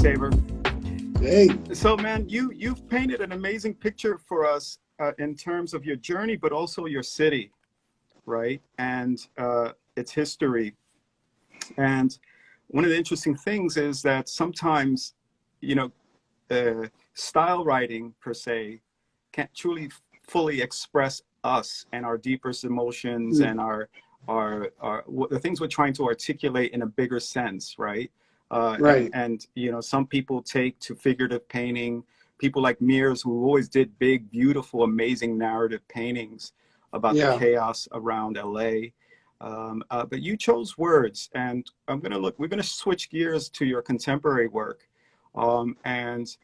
Saber. Hey. So, man, you've painted an amazing picture for us in terms of your journey, but also your city, right? And its history. And one of the interesting things is that sometimes, you know, style writing per se can't truly fully express us and our deepest emotions and our the things we're trying to articulate in a bigger sense, right? Right. And you know, some people take to figurative painting. People like Mears, who always did big, beautiful, amazing narrative paintings about the chaos around LA. But you chose words, and we're gonna switch gears to your contemporary work. And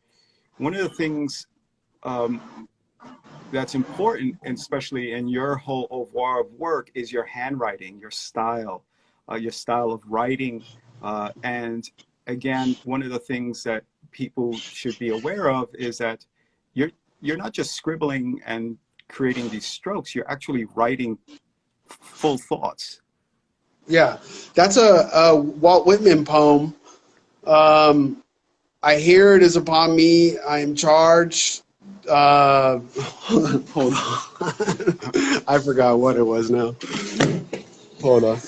one of the things that's important, and especially in your whole oeuvre of work, is your handwriting, your style of writing. And again, one of the things that people should be aware of is that you're not just scribbling and creating these strokes, you're actually writing full thoughts. Yeah, that's a Walt Whitman poem. I hear it is upon me, I am charged. Hold on. I forgot what it was now. Hold on.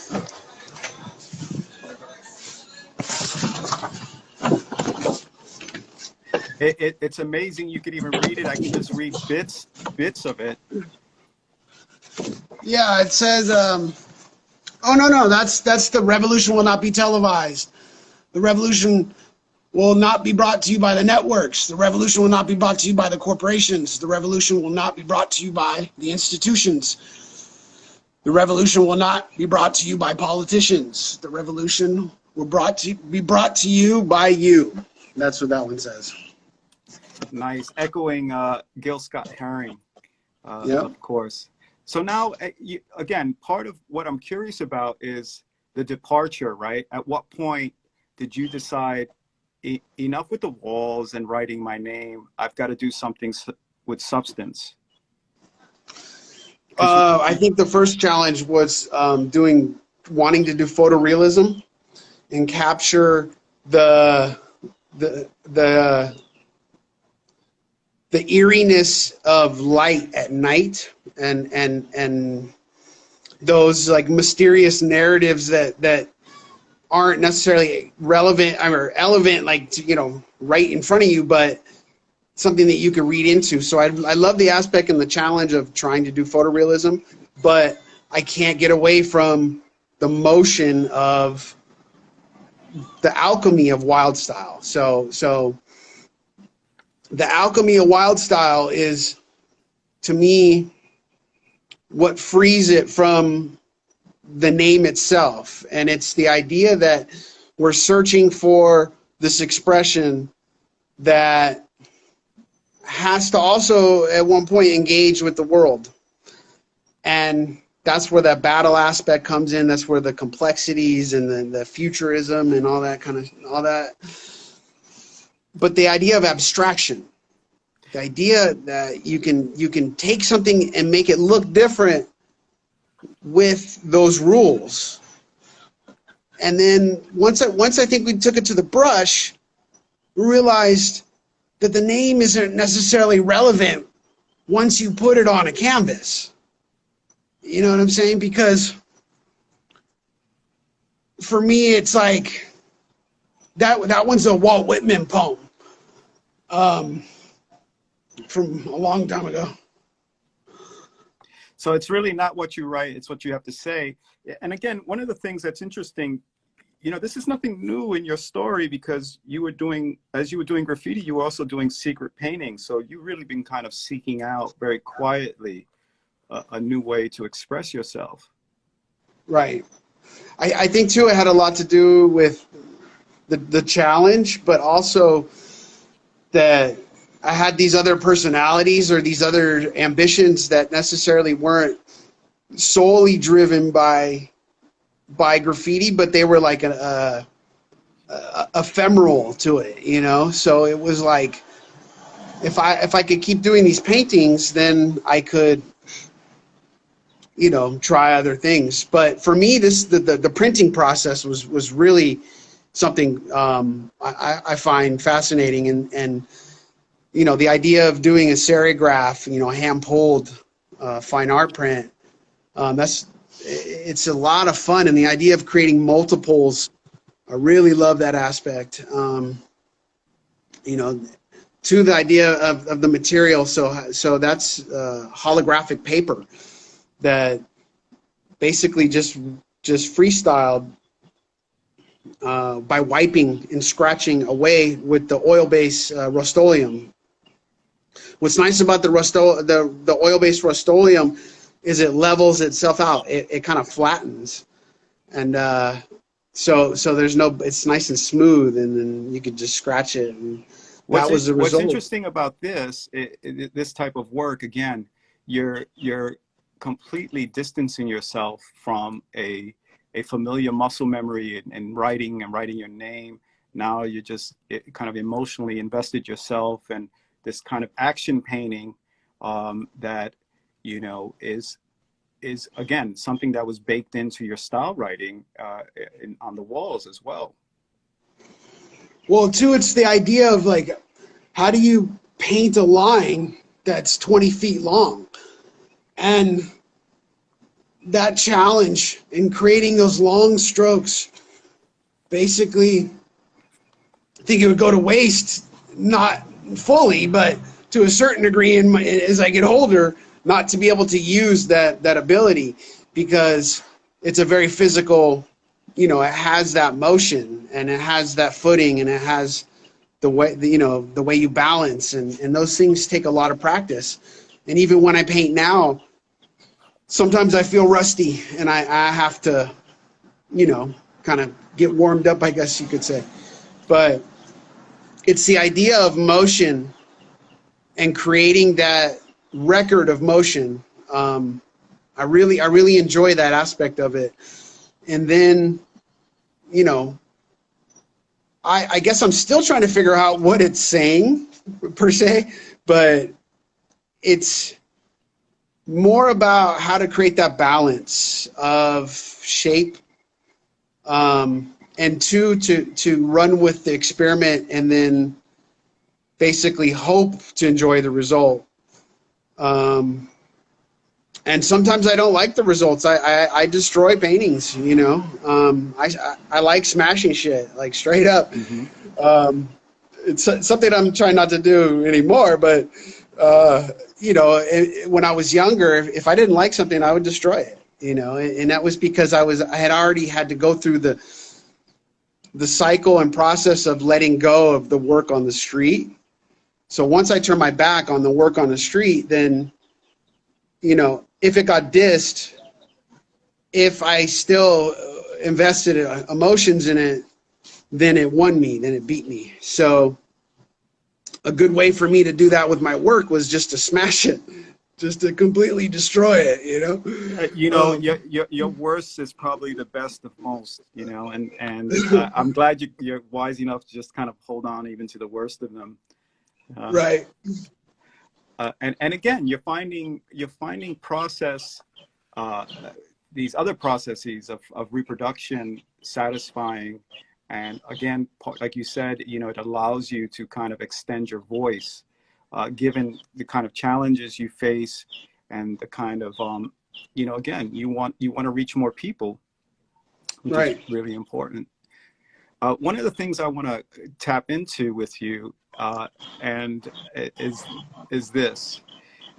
It's amazing. You could even read it. I can just read bits of it. Yeah, it says, oh, no, that's the revolution will not be televised. The revolution will not be brought to you by the networks. The revolution will not be brought to you by the corporations. The revolution will not be brought to you by the institutions. The revolution will not be brought to you by politicians. The revolution will be brought to you by you. That's what that one says. Nice, echoing Gil Scott-Heron, of course. So now, again, part of what I'm curious about is the departure, right? At what point did you decide, enough with the walls and writing my name, I've got to do something with substance? I think the first challenge was wanting to do photorealism and capture the eeriness of light at night and those like mysterious narratives that aren't necessarily relevant or relevant, like, you know, right in front of you, but something that you can read into. So I love the aspect and the challenge of trying to do photorealism, but I can't get away from the motion of the alchemy of wild style. So the alchemy of wild style is, to me, what frees it from the name itself. And it's the idea that we're searching for this expression that has to also at one point engage with the world. And that's where that battle aspect comes in. That's where the complexities and the futurism and all that. But the idea of abstraction, the idea that you can take something and make it look different with those rules. And then once I think we took it to the brush, we realized that the name isn't necessarily relevant once you put it on a canvas. You know what I'm saying? Because for me, it's like that one's a Walt Whitman poem from a long time ago. So it's really not what you write, it's what you have to say. And again, one of the things that's interesting, you know, this is nothing new in your story, because as you were doing graffiti, you were also doing secret painting. So you've really been kind of seeking out very quietly a new way to express yourself. Right. I think too, it had a lot to do with the challenge, but also that I had these other personalities or these other ambitions that necessarily weren't solely driven by graffiti, but they were like a ephemeral to it, you know? So it was like, if I could keep doing these paintings, then I could, you know, try other things. But for me, the printing process was really something I find fascinating. And you know, the idea of doing a serigraph, you know, hand pulled fine art print, it's a lot of fun. And the idea of creating multiples, I really love that aspect. You know, to the idea of the material. So that's holographic paper that basically just freestyled by wiping and scratching away with the oil-based Rust-Oleum. What's nice about the oil-based Rust-Oleum is it levels itself out. It kind of flattens, and so there's no. It's nice and smooth, and then you could just scratch it. And that was the result. What's interesting about this type of work, again, you're completely distancing yourself from a familiar muscle memory and writing your name. Now you just kind of emotionally invested yourself, and this kind of action painting that, you know, is again something that was baked into your style writing on the walls as well. Well, too, it's the idea of like, how do you paint a line that's 20 feet long? And that challenge in creating those long strokes, basically, I think it would go to waste, not fully, but to a certain degree as I get older, not to be able to use that ability, because it's a very physical, you know, it has that motion and it has that footing and it has the way, you know, the way you balance, and those things take a lot of practice. And even when I paint now, sometimes I feel rusty and I have to, you know, kind of get warmed up, I guess you could say. But it's the idea of motion and creating that record of motion. I really enjoy that aspect of it. And then, you know, I guess I'm still trying to figure out what it's saying per se, but it's more about how to create that balance of shape, and to run with the experiment and then basically hope to enjoy the result. And sometimes I don't like the results. I destroy paintings, you know. I like smashing shit, like straight up. Mm-hmm. It's something I'm trying not to do anymore, but you know, when I was younger, if I didn't like something, I would destroy it, you know. And that was because I had already had to go through the cycle and process of letting go of the work on the street. So once I turned my back on the work on the street, then, you know, if it got dissed, if I still invested emotions in it, then it won me, then it beat me. So a good way for me to do that with my work was just to smash it, just to completely destroy it, you know. You know, your worst is probably the best of most, you know, and I'm glad you're wise enough to just kind of hold on even to the worst of them. Right. And again, you're finding process, these other processes of reproduction satisfying. And again, like you said, you know, it allows you to kind of extend your voice, given the kind of challenges you face and the kind of, you know, again, you want to reach more people, which right. is really important. One of the things I want to tap into with you and is this,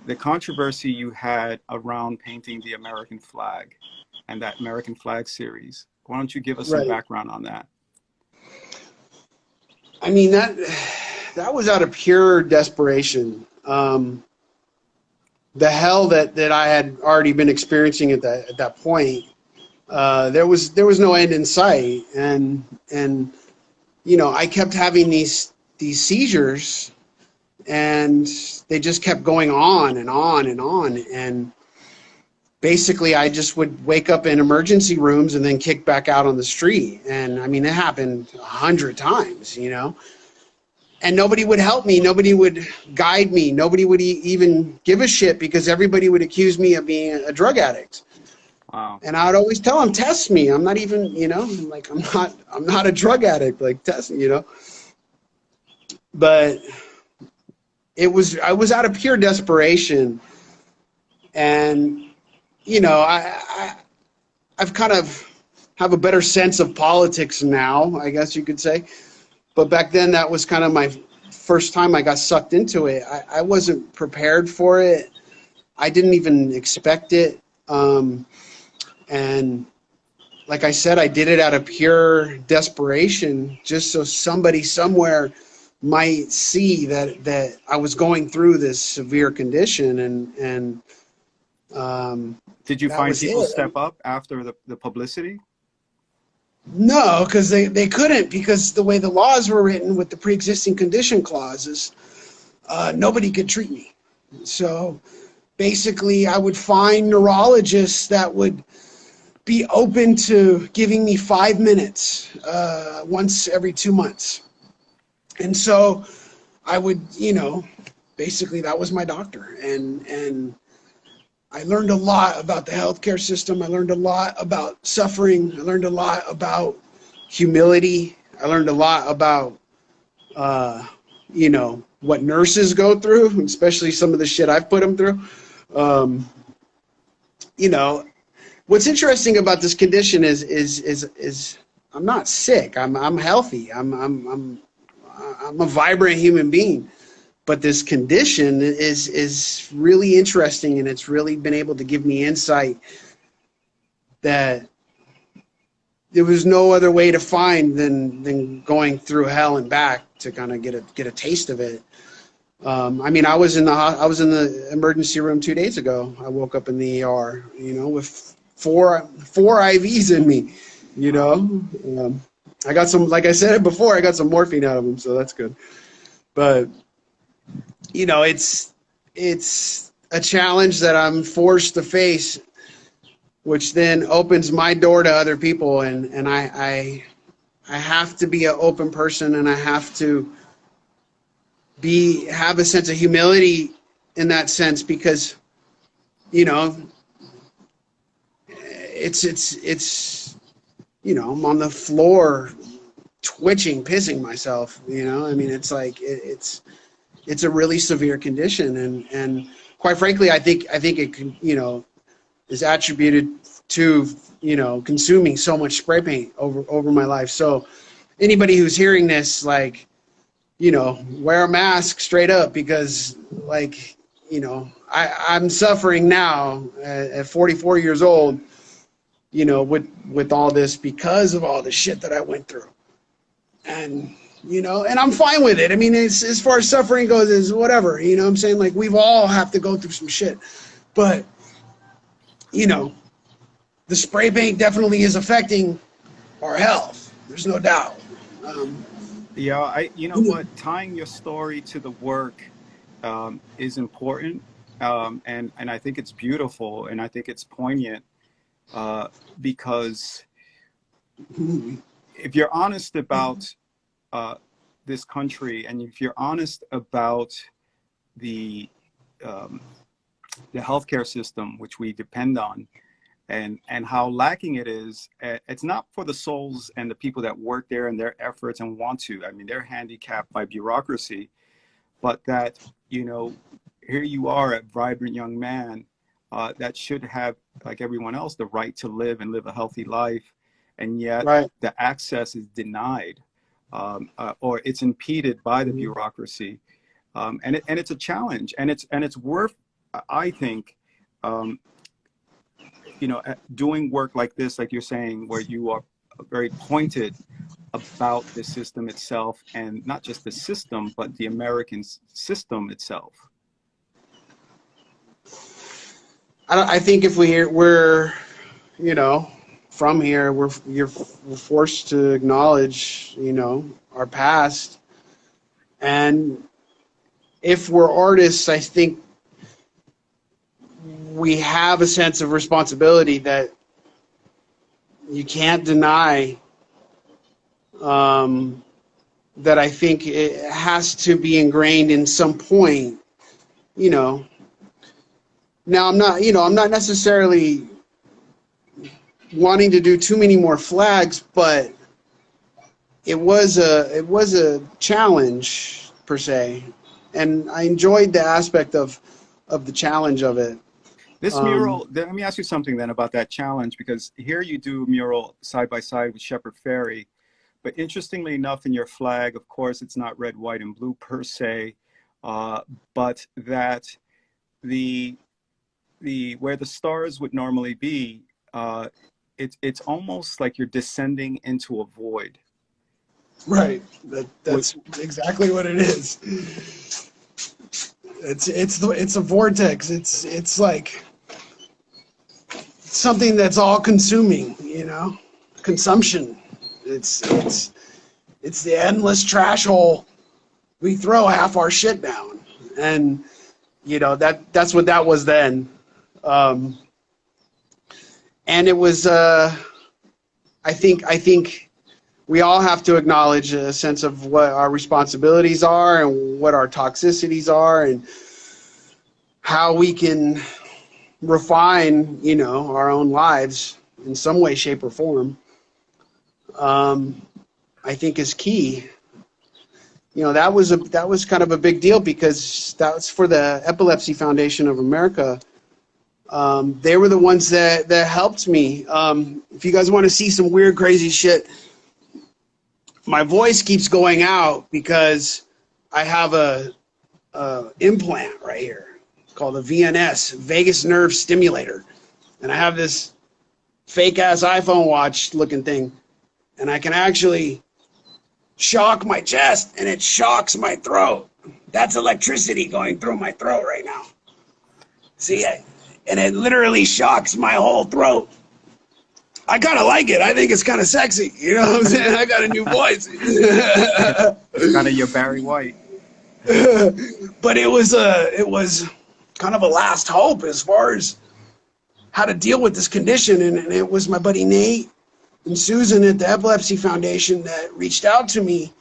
the controversy you had around painting the American flag and that American flag series. Why don't you give us some background on that? I mean, that was out of pure desperation. The hell that I had already been experiencing at that point, there was no end in sight, and you know, I kept having these seizures, and they just kept going on and on and on, and basically I just would wake up in emergency rooms and then kick back out on the street. And I mean, it happened 100 times, you know, and nobody would help me. Nobody would guide me. Nobody would even give a shit, because everybody would accuse me of being a drug addict. Wow. And I would always tell them, test me. I'm not even, you know, like I'm not a drug addict. Like test me, you know. But I was out of pure desperation, and you know, I've kind of have a better sense of politics now, I guess you could say. But back then, that was kind of my first time I got sucked into it. I wasn't prepared for it. I didn't even expect it. And like I said, I did it out of pure desperation, just so somebody somewhere might see that I was going through this severe condition. And Did you that find was people it. step up after the publicity? No, because they couldn't, because the way the laws were written with the pre-existing condition clauses, nobody could treat me. So basically, I would find neurologists that would be open to giving me 5 minutes once every 2 months. And so I would, you know, basically that was my doctor. And I learned a lot about the healthcare system. I learned a lot about suffering. I learned a lot about humility. I learned a lot about, you know, what nurses go through, especially some of the shit I've put them through. You know, what's interesting about this condition is I'm not sick. I'm healthy. I'm a vibrant human being. But this condition is really interesting, and it's really been able to give me insight that there was no other way to find than going through hell and back to kind of get a taste of it. I mean, I was in the emergency room 2 days ago. I woke up in the ER, you know, with four IVs in me, you know. I got some, like I said before, I got some morphine out of them, so that's good. But you know, it's a challenge that I'm forced to face, which then opens my door to other people, and I have to be an open person, and I have to have a sense of humility in that sense, because you know, it's you know, I'm on the floor twitching, pissing myself, you know. I mean, it's like it's a really severe condition, and quite frankly, I think it can, you know, is attributed to, you know, consuming so much spray paint over my life. So anybody who's hearing this, like, you know, wear a mask straight up, because like, you know, I'm suffering now at 44 years old, you know, with all this, because of all the shit that I went through. And you know, and I'm fine with it. I mean, it's, as far as suffering goes, is whatever, you know what I'm saying? Like, we've all have to go through some shit. But, you know, the spray paint definitely is affecting our health. There's no doubt. Yeah, you know what, tying your story to the work is important. And I think it's beautiful, and I think it's poignant, because if you're honest about this country, and if you're honest about the healthcare system, which we depend on, and how lacking it is, it's not for the souls and the people that work there and their efforts and want to. I mean, they're handicapped by bureaucracy, but that, you know, here you are, a vibrant young man that should have, like everyone else, the right to live and live a healthy life, and yet Right. the access is denied, or it's impeded by the bureaucracy, and it's a challenge, and it's worth, I think, you know, doing work like this, like you're saying, where you are very pointed about the system itself, and not just the system, but the American system itself. I think if we're, you know, from here, we're forced to acknowledge, you know, our past. And if we're artists, I think we have a sense of responsibility that you can't deny, that I think it has to be ingrained in some point, you know. Now, I'm not necessarily wanting to do too many more flags, but it was a challenge per se, and I enjoyed the aspect of the challenge of it. This mural, let me ask you something then about that challenge, because here you do mural side by side with Shepard Fairey, but interestingly enough, in your flag, of course, it's not red, white, and blue per se, but that the where the stars would normally be, it's almost like you're descending into a void. Right. That's exactly what it is. It's a vortex. It's like something that's all consuming, you know, consumption. It's the endless trash hole. We throw half our shit down, and you know that's what that was then. And it was I think we all have to acknowledge a sense of what our responsibilities are and what our toxicities are and how we can refine, you know, our own lives in some way, shape, or form. I think is key. You know, that was kind of a big deal because that was for the Epilepsy Foundation of America. They were the ones that helped me. If you guys want to see some weird, crazy shit, my voice keeps going out because I have a implant right here called a VNS, vagus nerve stimulator, and I have this fake ass iPhone watch looking thing, and I can actually shock my chest, and it shocks my throat. That's electricity going through my throat right now. See, and it literally shocks my whole throat. I kind of like it. I think it's kind of sexy. You know what I'm saying? I got a new voice. It's kind of your Barry White. But it was kind of a last hope as far as how to deal with this condition. And it was my buddy Nate and Susan at the Epilepsy Foundation that reached out to me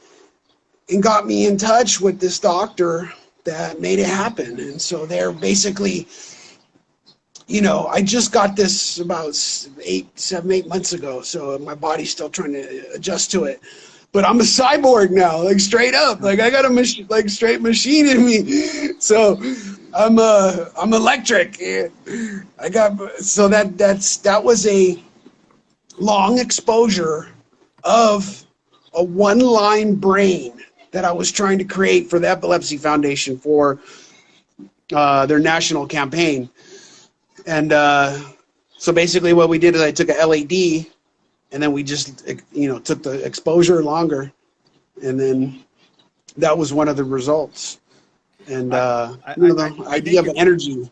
and got me in touch with this doctor that made it happen. And so they're basically, you know, I just got this about 8 months ago, so my body's still trying to adjust to it. But I'm a cyborg now, like straight up. Like I got a like straight machine in me. So I'm electric. I got so that was a long exposure of a one-line brain that I was trying to create for the Epilepsy Foundation for their national campaign. And so basically what we did is I took a LED and then we just, you know, took the exposure longer, and then that was one of the results. And the idea of energy.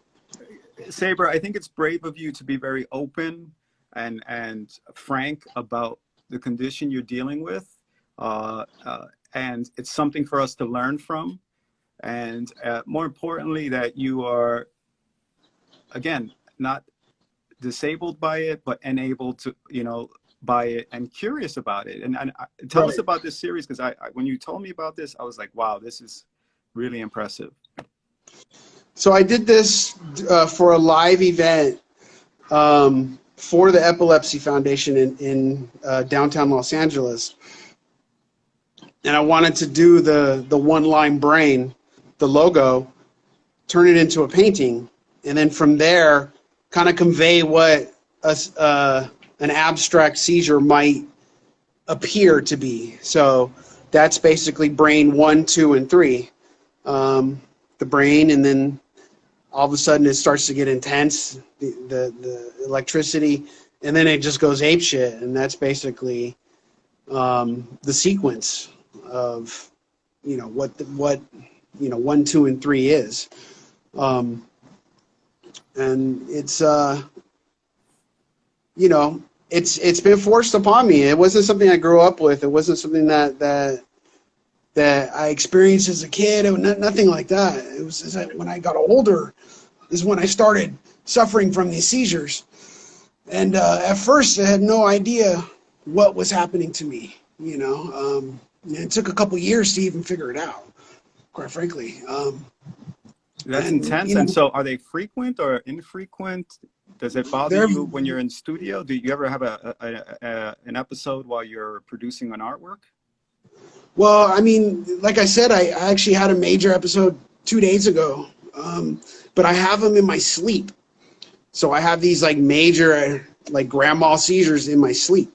Saber, I think it's brave of you to be very open and frank about the condition you're dealing with. And it's something for us to learn from. And more importantly, that you are, again, not disabled by it, but enabled to, you know, by it and curious about it. And tell us about this series, because I when you told me about this, I was like, wow, this is really impressive. So I did this for a live event for the Epilepsy Foundation in downtown Los Angeles. And I wanted to do the one-line brain, the logo, turn it into a painting, and then from there kind of convey what an abstract seizure might appear to be. So that's basically brain 1, 2, and 3. The brain, and then all of a sudden it starts to get intense, the electricity, and then it just goes apeshit, and that's basically the sequence of, you know, what 1, 2, and 3 is. And it's you know, it's been forced upon me. It wasn't something I grew up with. It wasn't something that I experienced as a kid. It was nothing like that. It was when I got older is when I started suffering from these seizures. And at first I had no idea what was happening to me, you know. And it took a couple years to even figure it out, quite frankly. That's intense. You know, and so are they frequent or infrequent? Does it bother They're you when you're in studio? Do you ever have an episode while you're producing an artwork? Well, I mean, like I said, I actually had a major episode 2 days ago, but I have them in my sleep. So I have these like major like grand mal seizures in my sleep.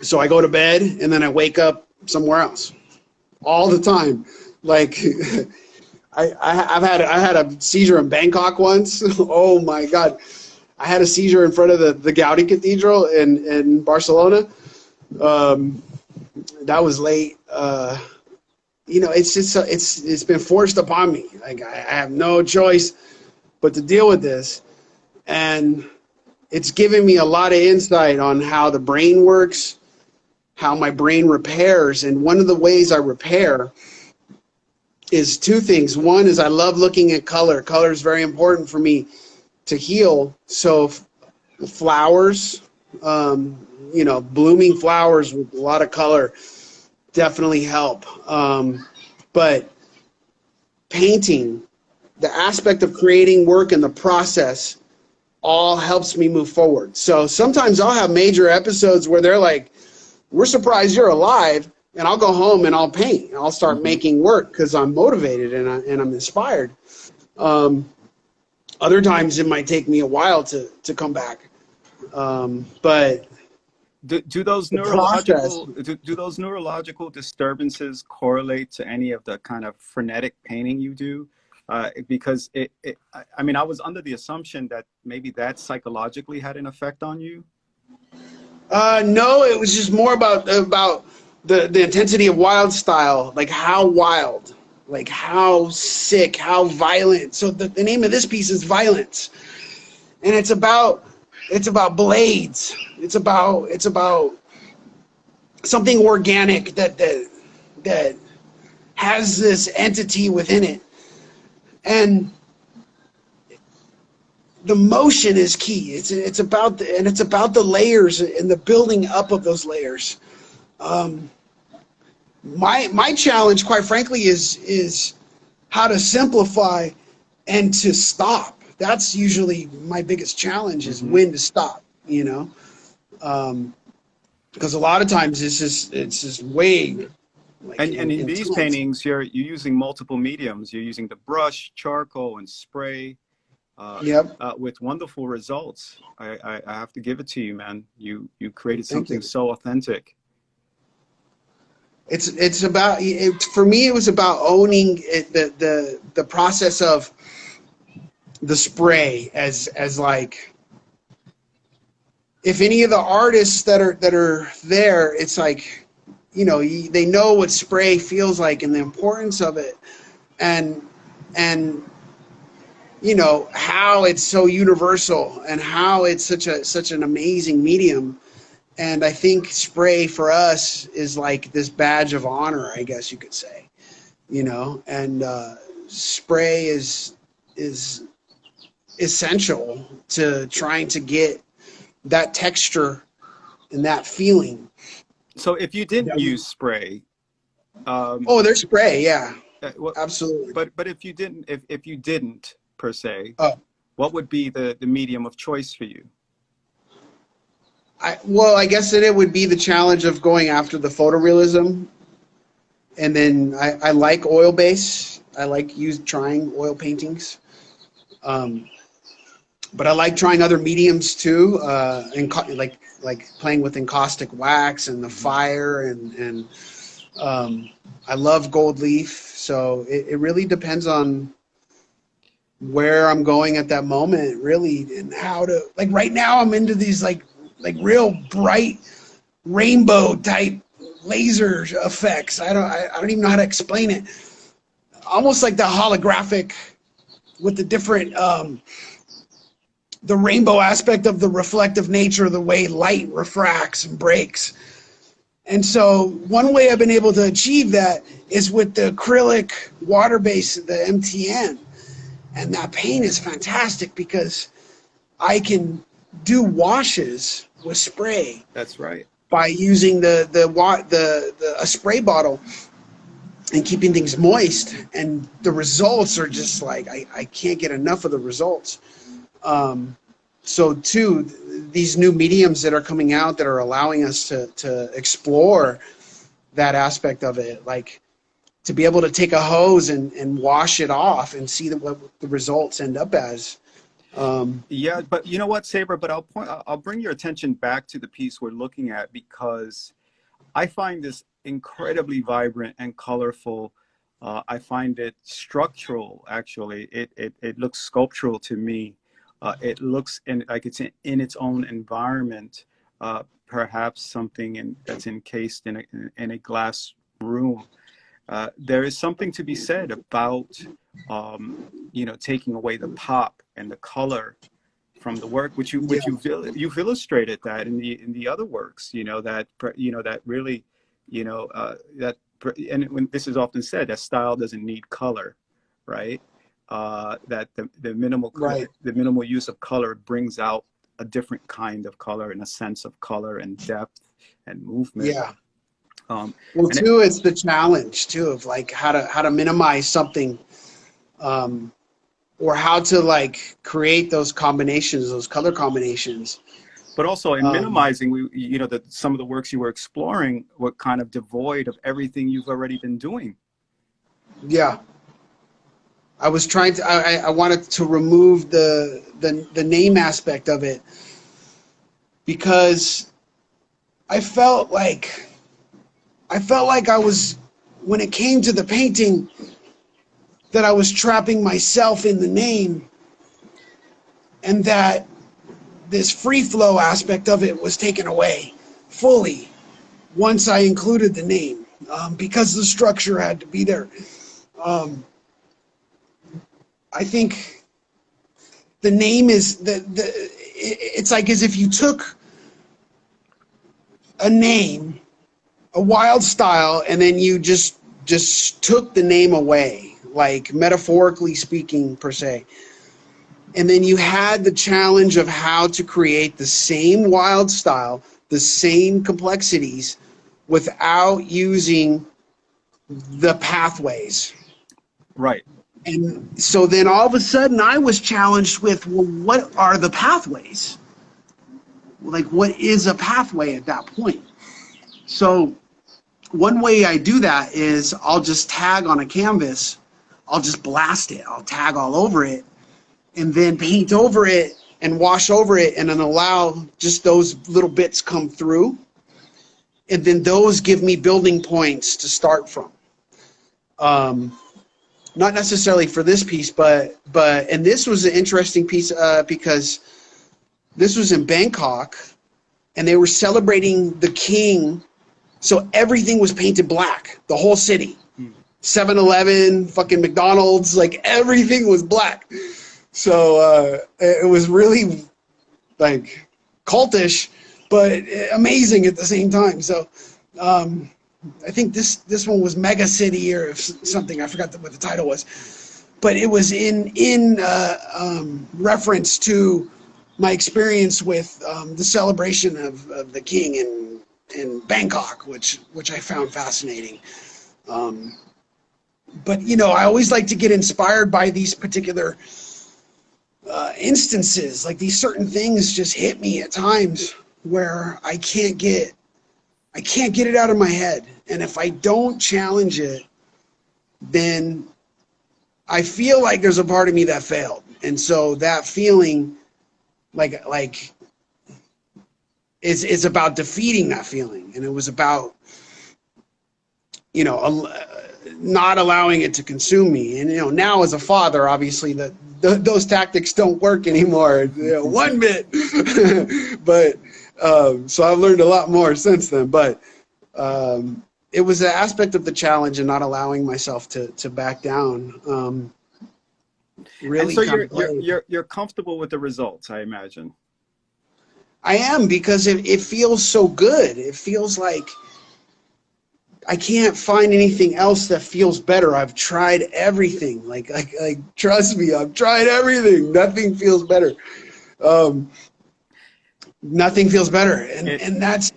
So I go to bed and then I wake up somewhere else all the time. Like I had a seizure in Bangkok once. Oh my God. I had a seizure in front of the Gaudi Cathedral in Barcelona. That was late. You know, it's just it's been forced upon me. Like I have no choice but to deal with this, and it's given me a lot of insight on how the brain works, how my brain repairs, and one of the ways I repair is two things. One is I love looking at color. Color is very important for me to heal. So flowers, you know, blooming flowers with a lot of color definitely help. But painting, the aspect of creating work and the process all helps me move forward. So sometimes I'll have major episodes where they're like, we're surprised you're alive, and I'll go home and I'll paint. I'll start making work because I'm motivated and I'm inspired. Other times it might take me a while to come back. But do those neurological disturbances correlate to any of the kind of frenetic painting you do? Because I mean, I was under the assumption that maybe that psychologically had an effect on you. No, it was just more about the intensity of wild style, like how wild, like how sick, how violent. So the name of this piece is Violence, and it's about blades. It's about something organic that has this entity within it, and the motion is key. It's about the layers and the building up of those layers. My challenge, quite frankly, is how to simplify and to stop. That's usually my biggest challenge, is when to stop. You know, because a lot of times it's just way. Like, and in these paintings, you're using multiple mediums. You're using the brush, charcoal, and spray. With wonderful results. I have to give it to you, man. You created something so authentic. It's about for me. It was about owning the process of the spray as like, if any of the artists that are there, it's like, you know, they know what spray feels like and the importance of it, and you know how it's so universal and how it's such an amazing medium. And I think spray for us is like this badge of honor, I guess you could say, you know. And spray is essential to trying to get that texture and that feeling. So if you didn't use spray, oh, there's spray, yeah, absolutely. But if you didn't per se, what would be the medium of choice for you? Well, I guess that it would be the challenge of going after the photorealism, and then I like oil base. I like trying oil paintings, but I like trying other mediums too, and like playing with encaustic wax and the fire, and I love gold leaf. So it really depends on where I'm going at that moment, really, and how to, like, right now I'm into these like real bright rainbow type laser effects. I don't even know how to explain it. Almost like the holographic with the different the rainbow aspect of the reflective nature of the way light refracts and breaks. And so one way I've been able to achieve that is with the acrylic water base, the MTN. And that paint is fantastic because I can do washes with spray. That's right. By using a spray bottle and keeping things moist, and the results are just like, I can't get enough of the results. so too, these new mediums that are coming out that are allowing us to explore that aspect of it, like to be able to take a hose and wash it off and see what the results end up as. Yeah, but you know what, Saber, but I'll bring your attention back to the piece we're looking at, because I find this incredibly vibrant and colorful. I find it structural, actually. It looks sculptural to me. It looks like it's in its own environment, perhaps something that's encased in a glass room. There is something to be said about, you know, taking away the pop and the color from the work, which you've illustrated that in the other works, you know, that really, you know, and when this is often said, that style doesn't need color, right? That the minimal use of color brings out a different kind of color and a sense of color and depth and movement. Yeah. Well, too, it's the challenge too of like how to minimize something, or how to like create those combinations, those color combinations. But also in minimizing, you know, that some of the works you were exploring were kind of devoid of everything you've already been doing. Yeah. I was trying to, I wanted to remove the name aspect of it, because I felt like I was, when it came to the painting, that I was trapping myself in the name, and that this free flow aspect of it was taken away fully once I included the name, because the structure had to be there. I think the name is it's like as if you took a name, a wild style, and then you just took the name away, like metaphorically speaking per se. And then you had the challenge of how to create the same wild style, the same complexities, without using the pathways. Right. And so then all of a sudden I was challenged with, well, what are the pathways? Like, what is a pathway at that point? So one way I do that is I'll just tag on a canvas. I'll just blast it. I'll tag all over it and then paint over it and wash over it, and then allow just those little bits come through. And then those give me building points to start from. Not necessarily for this piece, but and this was an interesting piece because this was in Bangkok, and they were celebrating the king, so everything was painted black, the whole city. 7-Eleven, fucking McDonald's, like everything was black. So it was really like cultish, but amazing at the same time. So I think this one was Mega City or something. I forgot what the title was, but it was in reference to my experience with the celebration of the king in Bangkok, which I found fascinating. But you know, I always like to get inspired by these particular instances. Like these certain things just hit me at times where I can't get it out of my head. And if I don't challenge it, then I feel like there's a part of me that failed. And so that feeling, like it's about defeating that feeling. And it was about, you know, not allowing it to consume me. And, you know, now as a father, obviously those tactics don't work anymore, you know, one bit. But so I've learned a lot more since then. But it was an aspect of the challenge and not allowing myself to back down. Really. And so you're comfortable with the results, I imagine. I am, because it feels so good. It feels like I can't find anything else that feels better. I've tried everything. Like trust me, I've tried everything. Nothing feels better. Nothing feels better, and that's,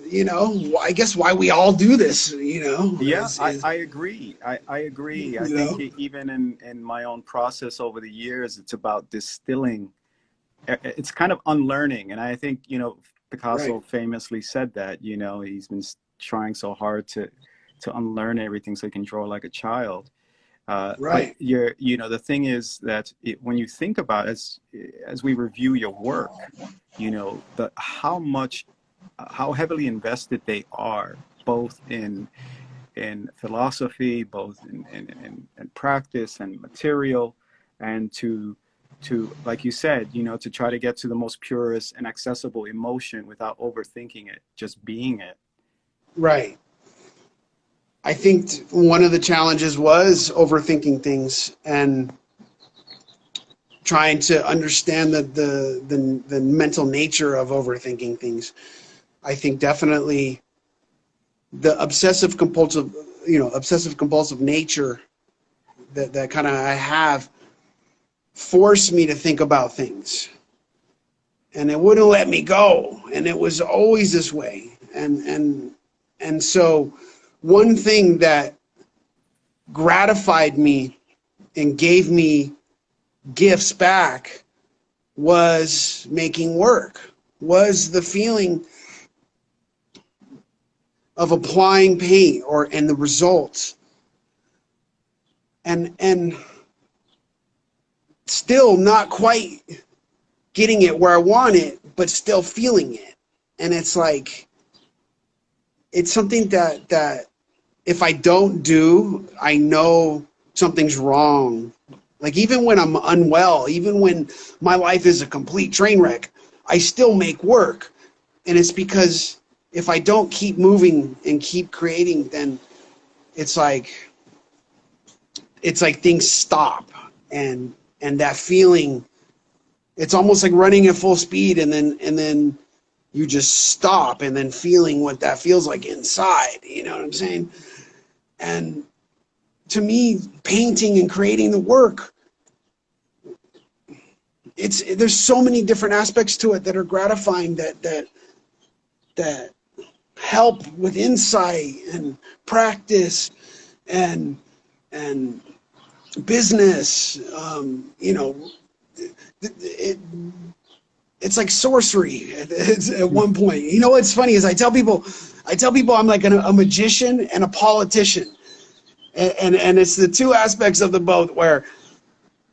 you know, I guess why we all do this. You know. Yeah, I agree. I agree. I think even in my own process over the years, it's about distilling it's kind of unlearning. And I think, you know, Picasso Right. famously said that, you know, he's been trying so hard to unlearn everything so he can draw like a child. But Right. you know, the thing is that when you think about as we review your work, you know, how heavily invested they are, both in philosophy, both in practice and material, and like you said, you know, to try to get to the most purest and accessible emotion without overthinking it, just being it. Right. I think one of the challenges was overthinking things and trying to understand the mental nature of overthinking things. I think definitely the obsessive compulsive nature that kind of I have forced me to think about things, and it wouldn't let me go, and it was always this way. And so one thing that gratified me and gave me gifts back was making work, was the feeling of applying paint and the results, and still not quite getting it where I want it, but still feeling it. And it's like, it's something that if I don't do, I know something's wrong. Like, even when I'm unwell, even when my life is a complete train wreck, I still make work. And it's because if I don't keep moving and keep creating, then it's like things stop. And that feeling, it's almost like running at full speed, and then you just stop, and then feeling what that feels like inside. You know what I'm saying? And to me, painting and creating the work, there's so many different aspects to it that are gratifying, that help with insight and practice and business. You know, it's like sorcery at one point. You know what's funny is I tell people I'm like a magician and a politician, and it's the two aspects of the both, where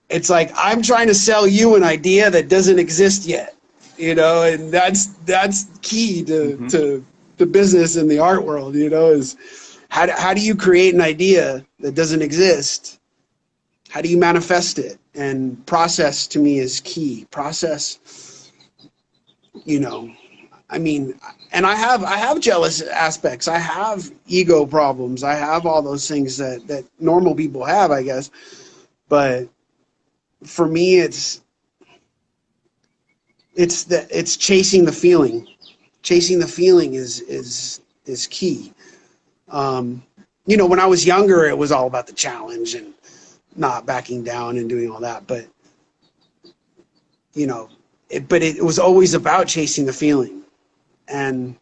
it's like I'm trying to sell you an idea that doesn't exist yet, you know, and that's key to the business and the art world, you know, is how do you create an idea that doesn't exist? How do you manifest it? And process, to me, is key. Process, you know, I mean, and I have jealous aspects. I have ego problems. I have all those things that normal people have, I guess. But for me, it's chasing the feeling. Chasing the feeling is key. You know, when I was younger, it was all about the challenge and not backing down and doing all that. But you know, it was always about chasing the feeling and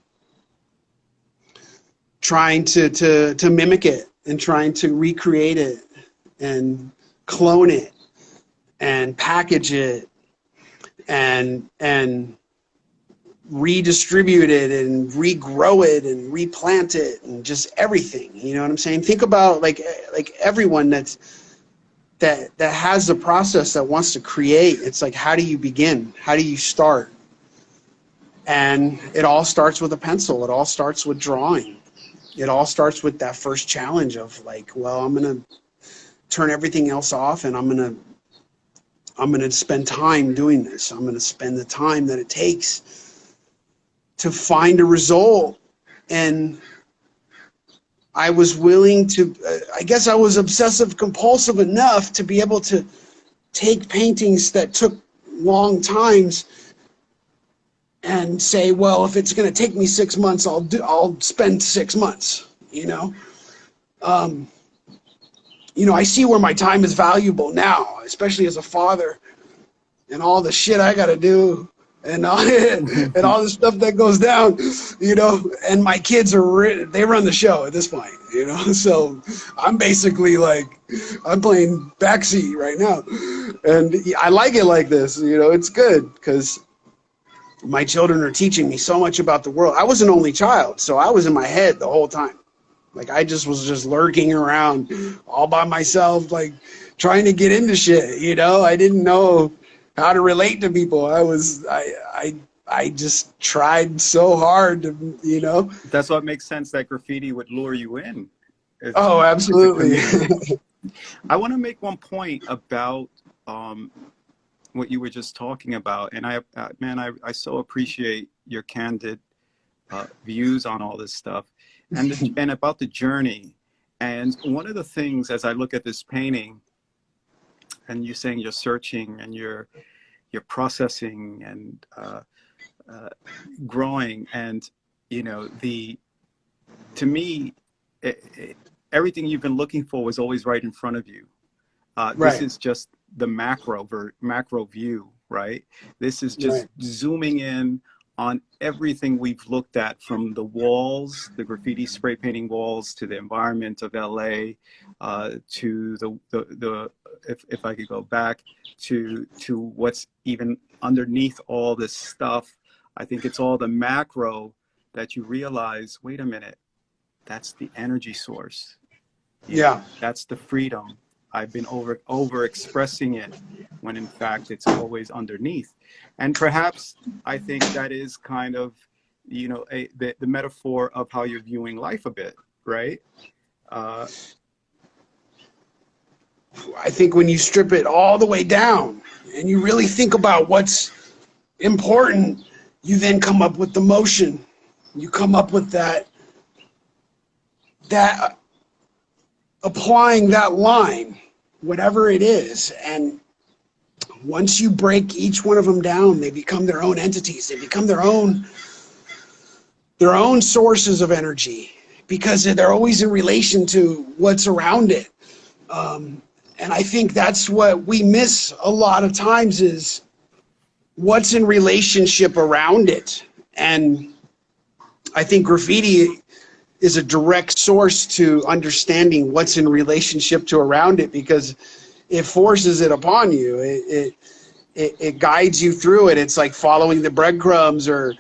trying to mimic it and trying to recreate it and clone it and package it and redistribute it and regrow it and replant it and just everything. You know what I'm saying? Think about like everyone that has a process that wants to create. It's like, how do you begin? How do you start? And it all starts with a pencil. It all starts with drawing. It all starts with that first challenge of like, well, I'm going to turn everything else off, and I'm going to spend time doing this. I'm going to spend the time that it takes to find a result. And I was willing to, I guess I was obsessive compulsive enough to be able to take paintings that took long times and say, well, if it's going to take me 6 months, I'll spend 6 months, you know? You know, I see where my time is valuable now, especially as a father, and all the shit I got to do and all, and all the stuff that goes down, you know, and my kids they run the show at this point, you know, so I'm basically like, I'm playing backseat right now, and I like it like this, you know, it's good, because my children are teaching me so much about the world. I was an only child, so I was in my head the whole time. Like, I was just lurking around all by myself, like trying to get into shit, you know. I didn't know how to relate to people. I just tried so hard to, you know. That's what makes sense that graffiti would lure you in. Oh, absolutely. I want to make one point about what you were just talking about, and I so appreciate your candid views on all this stuff, and about the journey. And one of the things, as I look at this painting, and you're saying you're searching and you're processing and growing, and you know, to me, everything you've been looking for was always right in front of you. Right. This is just the macro view, right? This is just Right. zooming in on everything we've looked at, from the walls, the graffiti spray painting walls, to the environment of LA, to the if I could go back to what's even underneath all this stuff. I think it's all the macro that you realize, wait a minute, that's the energy source. Yeah. That's the freedom. I've been over expressing it, when in fact it's always underneath. And perhaps I think that is kind of, you know, the metaphor of how you're viewing life a bit, right? I think when you strip it all the way down and you really think about what's important, you then come up with the motion. You come up with that applying that line, whatever it is. And once you break each one of them down, they become their own entities. They become their own sources of energy, because they're always in relation to what's around it. And I think that's what we miss a lot of times, is what's in relationship around it. And I think graffiti is a direct source to understanding what's in relationship to around it, because it forces it upon you. It guides you through it. It's like following the breadcrumbs, or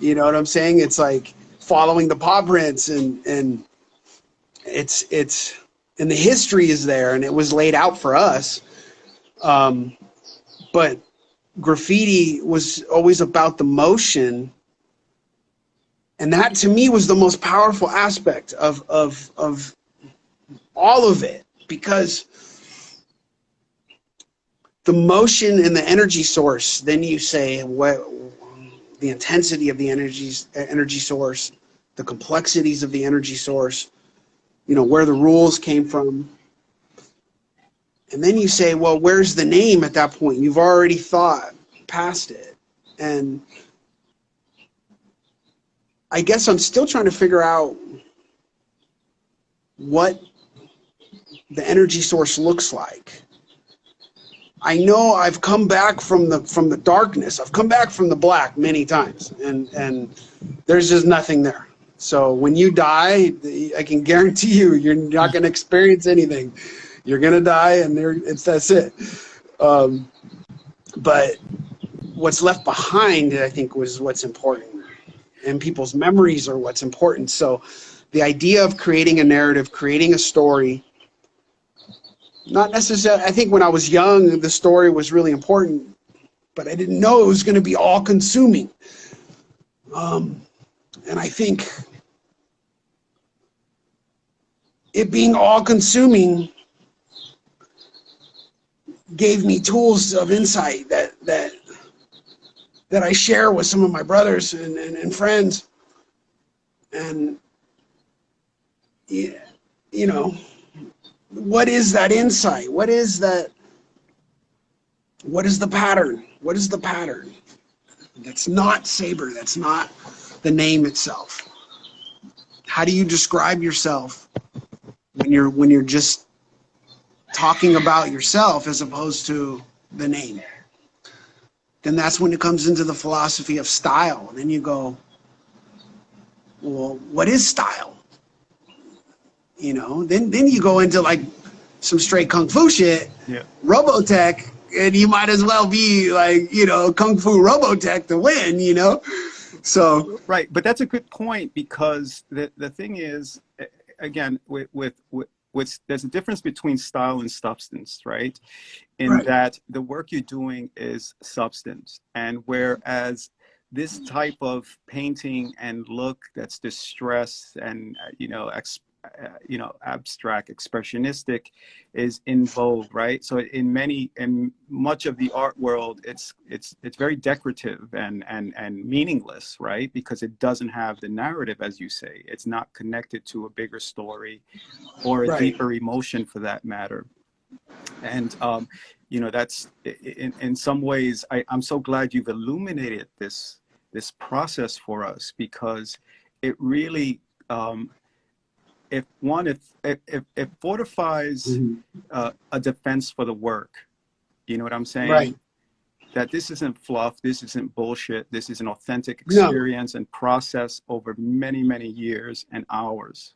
you know what I'm saying? It's like following the paw prints, and it's and the history is there, and it was laid out for us. But graffiti was always about the motion. And that, to me, was the most powerful aspect of all of it, because the motion and the energy source, then you say what the intensity of the energy source, the complexities of the energy source, you know, where the rules came from. And then you say, well, where's the name at that point? You've already thought past it. And I guess I'm still trying to figure out what the energy source looks like. I know I've come back from the darkness. I've come back from the black many times, and there's just nothing there. So when you die, I can guarantee you're not going to experience anything. You're going to die, and that's it. But what's left behind, I think, was what's important. And people's memories are what's important. So the idea of creating a narrative, creating a story, not necessarily, I think when I was young, the story was really important, but I didn't know it was going to be all consuming. And I think it being all consuming gave me tools of insight that I share with some of my brothers and friends. And, you know, what is that insight? What is that? What is the pattern? What is the pattern? That's not Saber. That's not the name itself. How do you describe yourself when you're just talking about yourself as opposed to the name? then that's when it comes into the philosophy of style. And then you go, well, what is style? You know, then you go into like some straight kung fu shit, Yeah. Robotech, and you might as well be like, you know, Kung Fu Robotech to win, you know? So. Right. But that's a good point, because the thing is, again, with there's a difference between style and substance, right? In Right. that the work you're doing is substance. And whereas this type of painting and look that's distressed and, abstract, expressionistic is in vogue, right? So in much of the art world, it's very decorative and meaningless, right? Because it doesn't have the narrative, as you say. It's not connected to a bigger story or a Right. deeper emotion, for that matter. And that's in some ways, I'm so glad you've illuminated this process for us, because it really it fortifies a defense for the work. You know what I'm saying? Right. That this isn't fluff, this isn't bullshit, this is an authentic No. experience and process over many, many years and hours.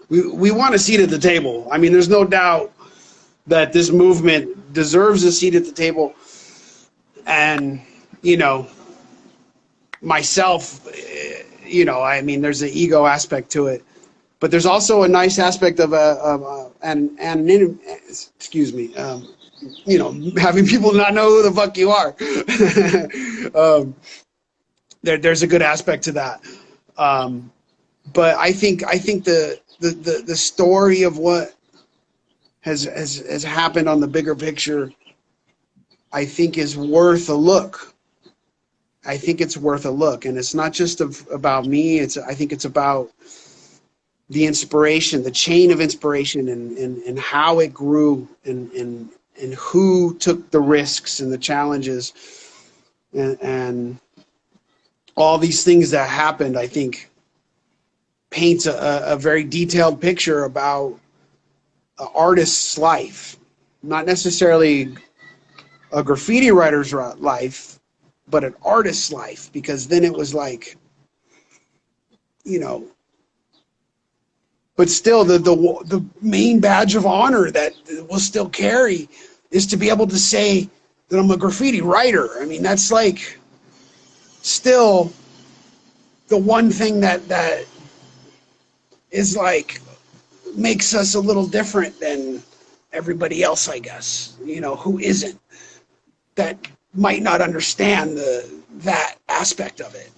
We want a seat at the table. I mean, there's no doubt that this movement deserves a seat at the table. And, you know, myself, you know, I mean, there's an ego aspect to it. But there's also a nice aspect of having people not know who the fuck you are. There's a good aspect to that. But I think the story of what has happened on the bigger picture, I think, is worth a look. I think it's worth a look, and it's not just about me. I think it's about the inspiration, the chain of inspiration, and how it grew, and who took the risks and the challenges, and all these things that happened. I think paints a very detailed picture about an artist's life, not necessarily a graffiti writer's life, but an artist's life, because then it was like, you know. But still, the main badge of honor that we'll still carry is to be able to say that I'm a graffiti writer. I mean, that's like still the one thing that is like makes us a little different than everybody else, I guess. You know, who isn't, that might not understand that aspect of it.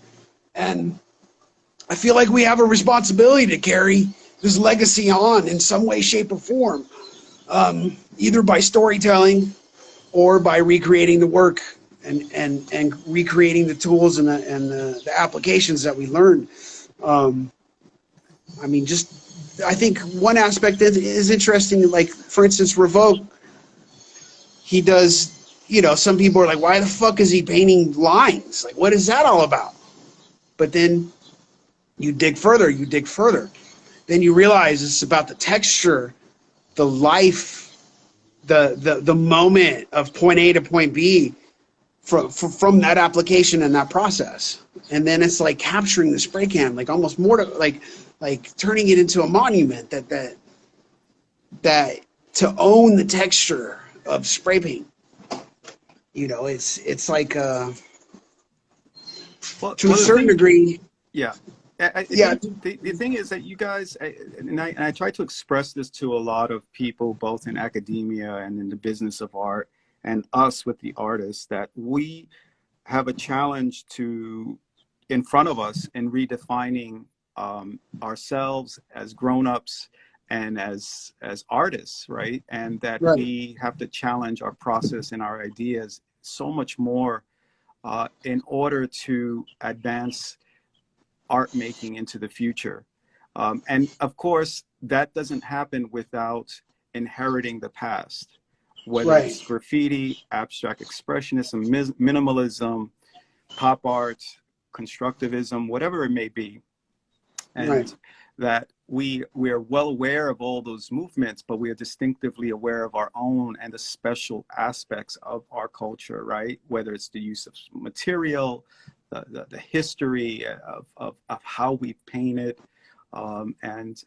And I feel like we have a responsibility to carry this legacy on in some way, shape, or form, either by storytelling or by recreating the work and recreating the tools and the applications that we learned. I mean, I think one aspect that is interesting, like, for instance, Revoke, he does, you know, some people are like, why the fuck is he painting lines? Like, what is that all about? But then you dig further, then you realize it's about the texture, the life, the moment of point A to point B from that application and that process. And then it's like capturing the spray can, like almost more to like turning it into a monument that to own the texture of spray paint. You know, it's like to a certain degree. Yeah. The thing is that you guys, and I try to express this to a lot of people, both in academia and in the business of art, and us with the artists, that we have a challenge in front of us in redefining ourselves as grown-ups and as artists, right? And that we have to challenge our process and our ideas so much more in order to advance art making into the future. And of course, that doesn't happen without inheriting the past, whether it's graffiti, abstract expressionism, minimalism, pop art, constructivism, whatever it may be. And that we are well aware of all those movements, but we are distinctively aware of our own and the special aspects of our culture, right? Whether it's the use of material, the history of how we painted, and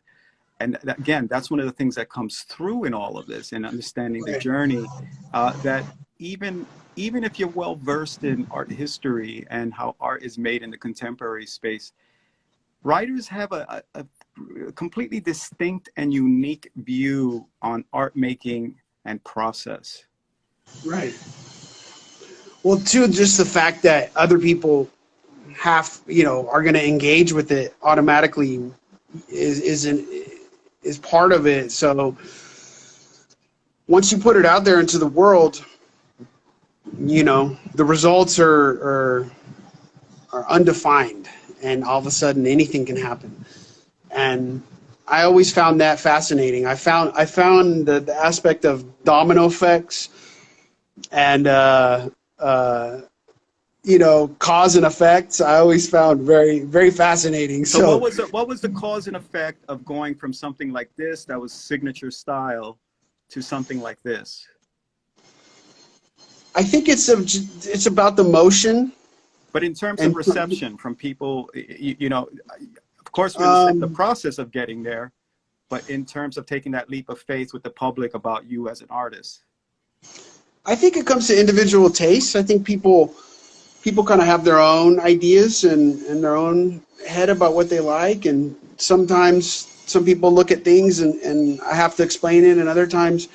again, that's one of the things that comes through in all of this, and understanding the journey, that even if you're well versed in art history and how art is made in the contemporary space, writers have a completely distinct and unique view on art making and process. Right. Well, too, just the fact that other people are going to engage with it automatically is part of it. So once you put it out there into the world, the results are undefined, and all of a sudden anything can happen. And I always found that fascinating. I found the aspect of domino effects and cause and effects. I always found very, very fascinating. So what was the cause and effect of going from something like this that was signature style to something like this? I think it's about the motion. But in terms of reception from people, of course, we understand the process of getting there, but in terms of taking that leap of faith with the public about you as an artist. I think it comes to individual tastes. I think people kind of have their own ideas and their own head about what they like, and sometimes some people look at things and I have to explain it, and other times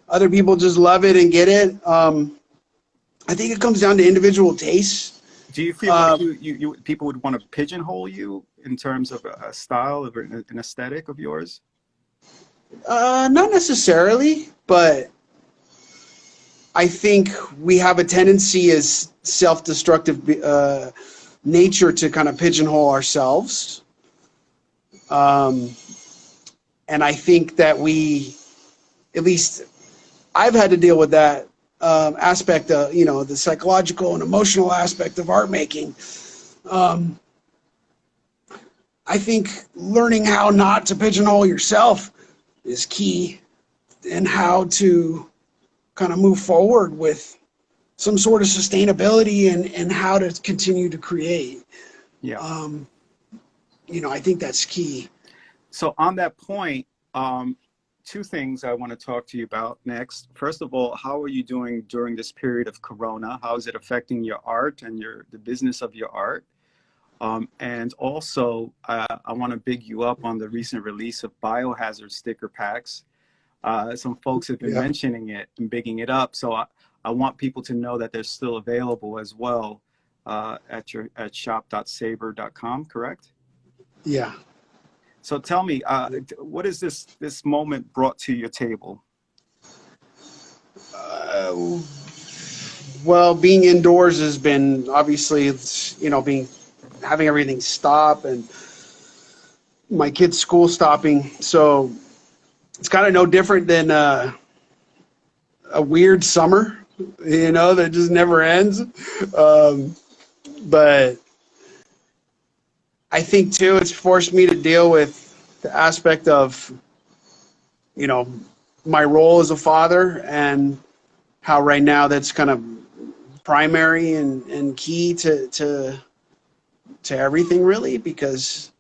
other people just love it and get it. I think it comes down to individual tastes. Do you feel like people would want to pigeonhole you in terms of a style, of an aesthetic of yours? Not necessarily, but I think we have a tendency as self-destructive nature to kind of pigeonhole ourselves. And I think that at least I've had to deal with that aspect of, the psychological and emotional aspect of art making. I think learning how not to pigeonhole yourself is key, and how to kind of move forward with some sort of sustainability and how to continue to create. Yeah. I think that's key. So on that point, two things I want to talk to you about next. First of all, how are you doing during this period of Corona? How is it affecting your art and the business of your art? And also, I want to big you up on the recent release of biohazard sticker packs. Some folks have been mentioning it and bigging it up. So I want people to know that they're still available as well at shop.saber.com, correct? Yeah. So tell me, what is this moment brought to your table? Well, being indoors has been obviously, having everything stop, and my kids' school stopping. So it's kind of no different than a weird summer, that just never ends. But I think too, it's forced me to deal with the aspect of, my role as a father, and how right now that's kind of primary and key to everything, really, because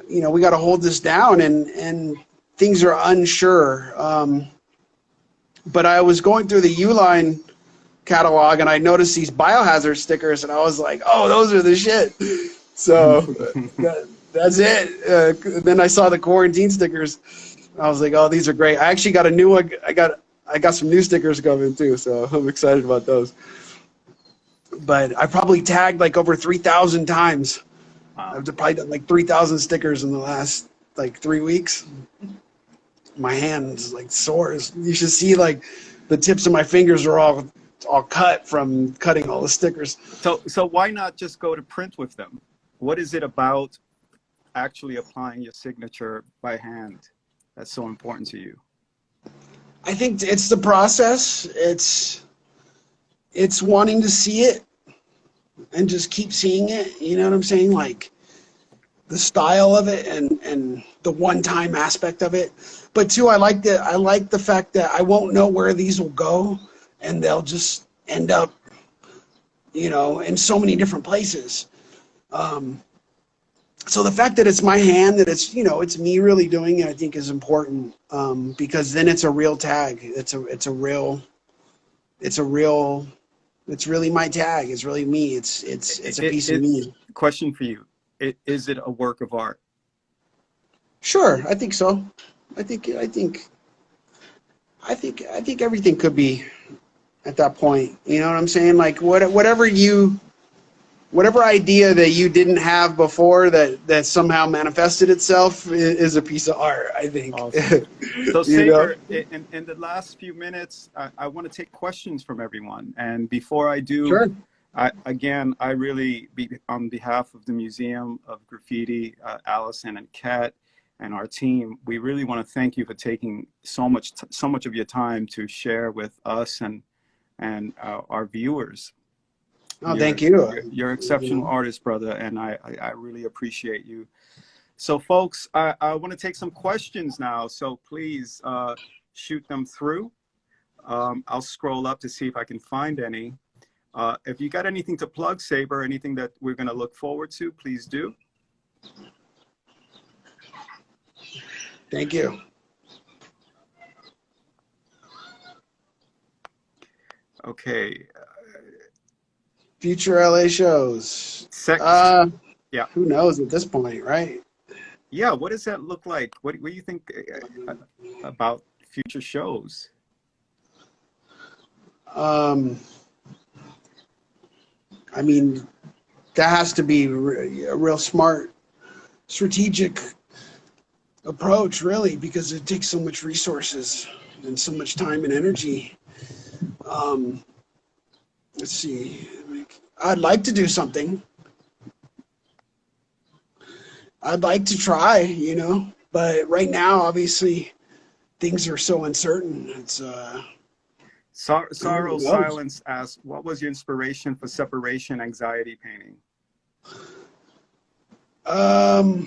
we got to hold this down, and things are unsure. But I was going through the Uline catalog, and I noticed these biohazard stickers, and I was like, oh, those are the shit. So that's it. Then I saw the quarantine stickers. I was like, oh, these are great. I actually got a new one. I got some new stickers coming too, so I'm excited about those. But I probably tagged like over 3,000 times. Wow. I've probably done like 3,000 stickers in the last 3 weeks. My hands sore. You should see the tips of my fingers are all cut from cutting all the stickers. So why not just go to print with them? What is it about actually applying your signature by hand that's so important to you? I think it's the process. It's wanting to see it and just keep seeing it. You know what I'm saying? the style of it and the one-time aspect of it. But two, I like the fact that I won't know where these will go, and they'll just end up, you know, in so many different places. So the fact that it's my hand, that it's, you know, it's me really doing it, I think is important, because then it's a real tag. It's really my tag. It's really me. It's a piece of me. Question for you: is it a work of art? Sure, I think so. I think everything could be at that point. You know what I'm saying? Like whatever idea that you didn't have before that somehow manifested itself is a piece of art, I think. Awesome. So You know? Saber, in the last few minutes, I want to take questions from everyone. And before I do, Sure. I really, on behalf of the Museum of Graffiti, Allison and Kat and our team, we really want to thank you for taking so much of your time to share with us and our viewers. Oh, thank you. You're an exceptional artist, brother, and I really appreciate you. So, folks, I want to take some questions now, so please shoot them through. I'll scroll up to see if I can find any. If you got anything to plug, Saber, anything that we're going to look forward to, please do. Thank you. Okay. Future LA shows. Yeah. Who knows at this point, right? Yeah. What does that look like? What do you think about future shows? I mean, that has to be a real smart, strategic approach, really, because it takes so much resources and so much time and energy. Let's see. I'd like to do something. I'd like to try, you know, but right now, obviously, things are so uncertain. It's Sorrow Silence asks, what was your inspiration for separation anxiety painting? I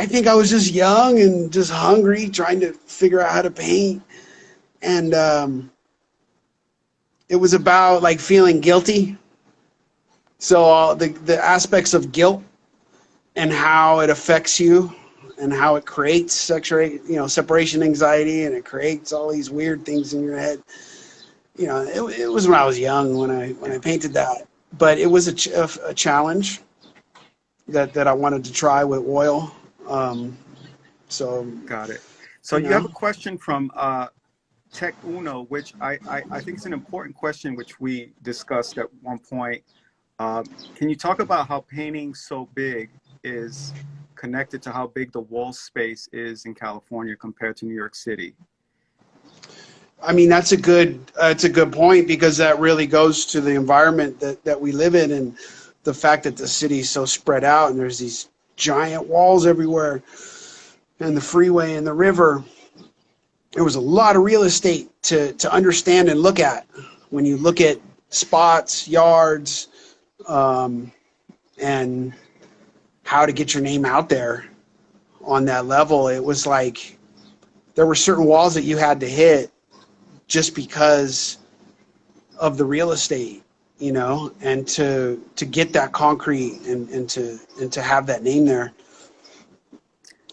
think I was just young and just hungry, trying to figure out how to paint. And it was about like feeling guilty. So the aspects of guilt and how it affects you and how it creates separation anxiety, and it creates all these weird things in your head. You know, it was when I was young when I painted that, but it was a challenge that I wanted to try with oil. So got it. So you have a question from Tech Uno, which I think is an important question, which we discussed at one point. Can you talk about how painting so big is connected to how big the wall space is in California compared to New York City? I mean, it's a good point, because that really goes to the environment that we live in, and the fact that the city is so spread out and there's these giant walls everywhere, and the freeway and the river. There was a lot of real estate to understand and look at when you look at spots, yards, and how to get your name out there on that level. It was like there were certain walls that you had to hit just because of the real estate, you know, and to get that concrete and to have that name there.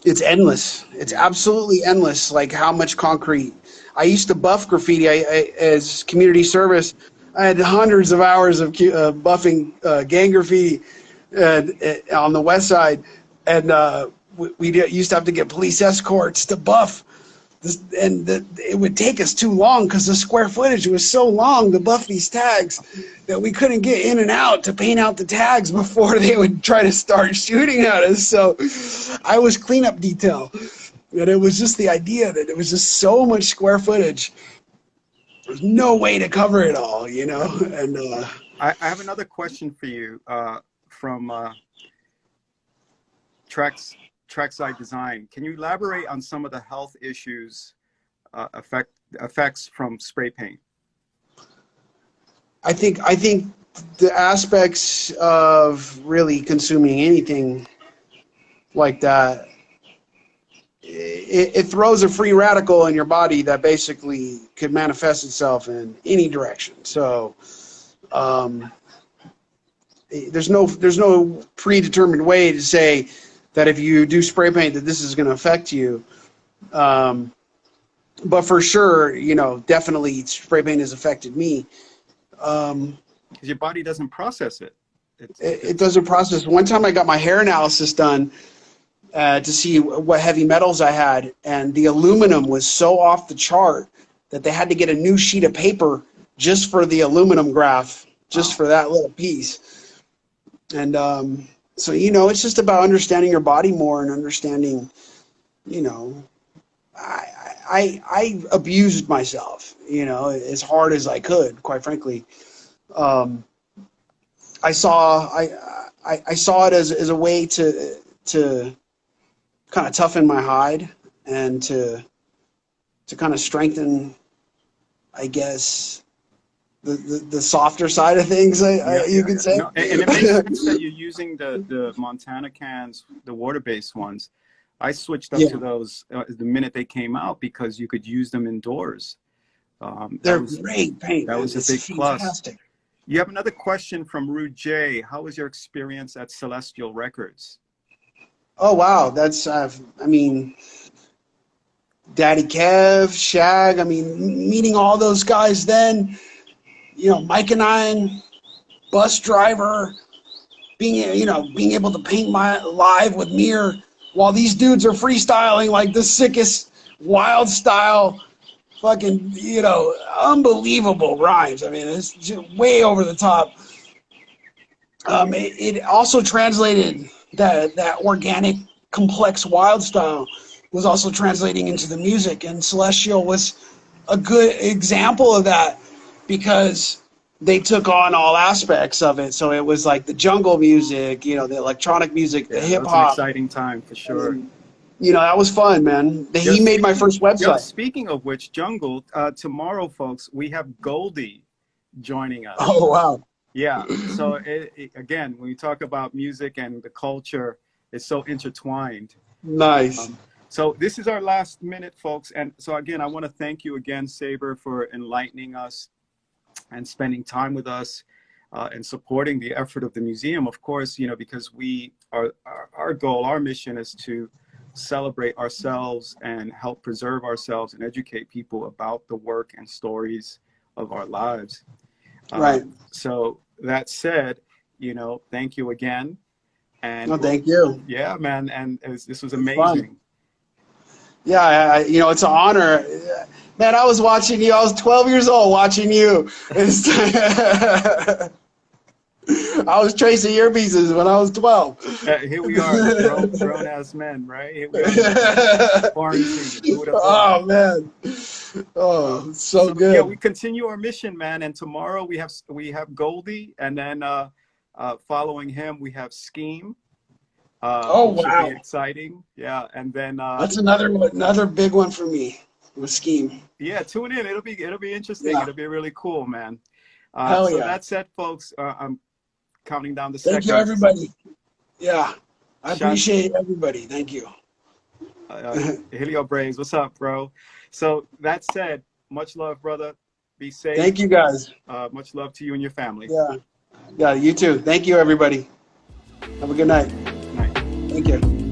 It's endless. It's absolutely endless. Like how much concrete. I used to buff graffiti as community service. I had hundreds of hours of buffing gang graffiti on the west side, and we used to have to get police escorts to buff. It would take us too long because the square footage was so long to buff these tags that we couldn't get in and out to paint out the tags before they would try to start shooting at us. So I was cleanup detail, and it was just the idea that it was just so much square footage. There's no way to cover it all, you know. And I have another question for you from Trackside Design. Can you elaborate on some of the health issues effects from spray paint? I think the aspects of really consuming anything like that, it throws a free radical in your body that basically could manifest itself in any direction. So there's no predetermined way to say that if you do spray paint that this is going to affect you. But for sure, you know, definitely spray paint has affected me. Your body doesn't process it. It doesn't process. One time I got my hair analysis done to see what heavy metals I had, and the aluminum was so off the chart that they had to get a new sheet of paper just for the aluminum graph, just for that little piece. And so, you know, it's just about understanding your body more and understanding, you know, I abused myself, you know, as hard as I could, quite frankly. I saw it as a way to kind of toughen my hide and to kind of strengthen, I guess, the softer side of things, you could say. No, and it makes sense that you're using the Montana cans, the water-based ones. I switched up to those the minute they came out because you could use them indoors. They're great paint. That was a big fantastic. plus. You have another question from Rude J. How was your experience at Celestial Records? Oh, wow. That's, I mean, Daddy Kev, Shag, I mean, meeting all those guys then, you know, Mike and I, bus driver, being able to paint my live with Mir while these dudes are freestyling like the sickest wild style, fucking, you know, unbelievable rhymes. I mean, it's just way over the top. It also translated that organic, complex, wild style was also translating into the music, and Celestial was a good example of that because they took on all aspects of it. So it was like the jungle music, you know, the electronic music, the hip hop. That was an exciting time for sure. And, you know, that was fun, man. He made my first website. Speaking of which, Jungle, tomorrow, folks, we have Goldie joining us. Oh, wow. Yeah. So again, when we talk about music and the culture, it's so intertwined. Nice. So this is our last minute, folks. And so again, I want to thank you again, Saber, for enlightening us and spending time with us and supporting the effort of the museum. Of course, you know, because our goal, our mission is to celebrate ourselves and help preserve ourselves and educate people about the work and stories of our lives. Right. So that said, you know, thank you again. And no, thank you. Yeah, man. And this was amazing. Fun. Yeah, you know, it's an honor. Man, I was watching you. I was 12 years old watching you. I was tracing your pieces when I was 12. Here we are, grown-ass men, right? Here we are. Oh, man. Oh, so good. Yeah, we continue our mission, man. And tomorrow we have Goldie, and then following him we have Scheme. Oh, wow. Should be exciting. Yeah, and then that's another big one for me with Scheme. Yeah, tune in. It'll be interesting. Yeah. It'll be really cool, man. Hell so yeah. That's it, folks. I'm counting down the seconds. Thank you, everybody. Yeah, I appreciate everybody. Thank you. Helio Braves, what's up, bro? So that said, much love, brother. Be safe. Thank you, guys. Much love to you and your family. Yeah, you too. Thank you, everybody. Have a good night. Night. Thank you.